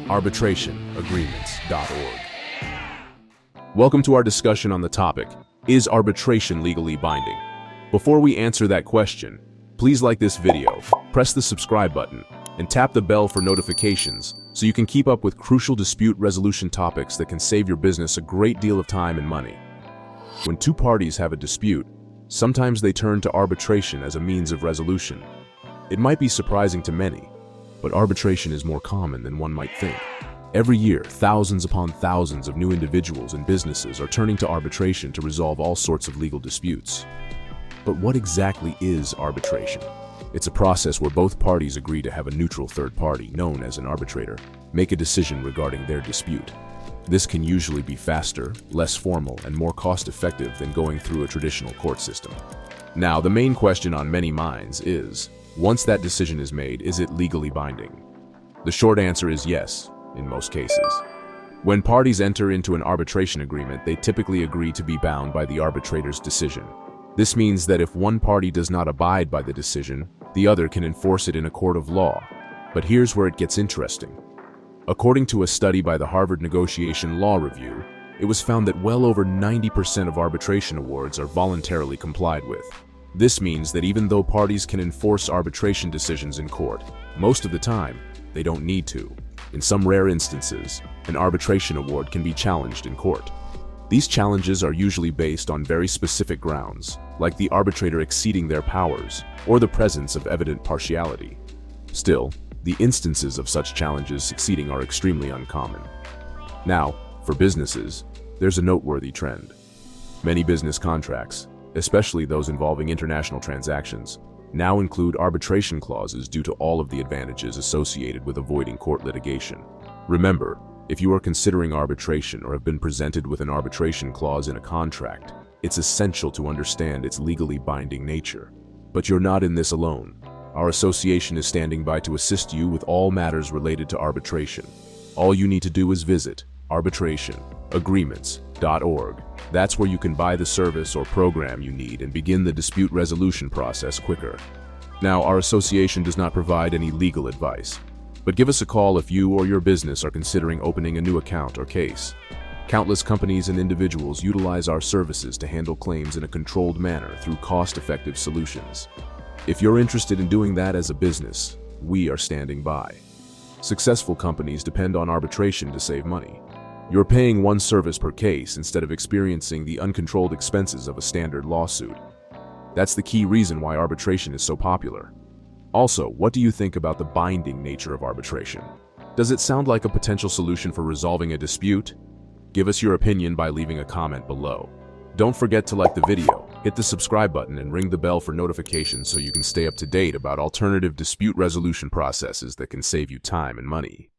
arbitrationagreements.org. Welcome to our discussion on the topic, is arbitration legally binding? Before we answer that question, please like this video, press the subscribe button, and tap the bell for notifications so you can keep up with crucial dispute resolution topics that can save your business a great deal of time and money. When two parties have a dispute, sometimes they turn to arbitration as a means of resolution. It might be surprising to many, but arbitration is more common than one might think. Every year, thousands upon thousands of new individuals and businesses are turning to arbitration to resolve all sorts of legal disputes. But what exactly is arbitration? It's a process where both parties agree to have a neutral third party, known as an arbitrator, make a decision regarding their dispute. This can usually be faster, less formal, and more cost-effective than going through a traditional court system. Now, the main question on many minds is, once that decision is made, is it legally binding? The short answer is yes, in most cases. When parties enter into an arbitration agreement, they typically agree to be bound by the arbitrator's decision. This means that if one party does not abide by the decision, the other can enforce it in a court of law. But here's where it gets interesting. According to a study by the Harvard Negotiation Law Review, it was found that well over 90% of arbitration awards are voluntarily complied with. This means that even though parties can enforce arbitration decisions in court, most of the time, they don't need to. In some rare instances, an arbitration award can be challenged in court. These challenges are usually based on very specific grounds, like the arbitrator exceeding their powers or the presence of evident partiality. Still, the instances of such challenges succeeding are extremely uncommon. Now, for businesses, there's a noteworthy trend. Many business contracts, especially those involving international transactions, now include arbitration clauses due to all of the advantages associated with avoiding court litigation. Remember, if you are considering arbitration or have been presented with an arbitration clause in a contract, it's essential to understand its legally binding nature. But you're not in this alone. Our association is standing by to assist you with all matters related to arbitration. All you need to do is visit arbitrationagreements.org. That's where you can buy the service or program you need and begin the dispute resolution process quicker. Now, our association does not provide any legal advice, but give us a call if you or your business are considering opening a new account or case. Countless companies and individuals utilize our services to handle claims in a controlled manner through cost-effective solutions. If you're interested in doing that as a business, we are standing by. Successful companies depend on arbitration to save money. You're paying one service per case instead of experiencing the uncontrolled expenses of a standard lawsuit. That's the key reason why arbitration is so popular. Also, what do you think about the binding nature of arbitration? Does it sound like a potential solution for resolving a dispute? Give us your opinion by leaving a comment below. Don't forget to like the video, hit the subscribe button, and ring the bell for notifications so you can stay up to date about alternative dispute resolution processes that can save you time and money.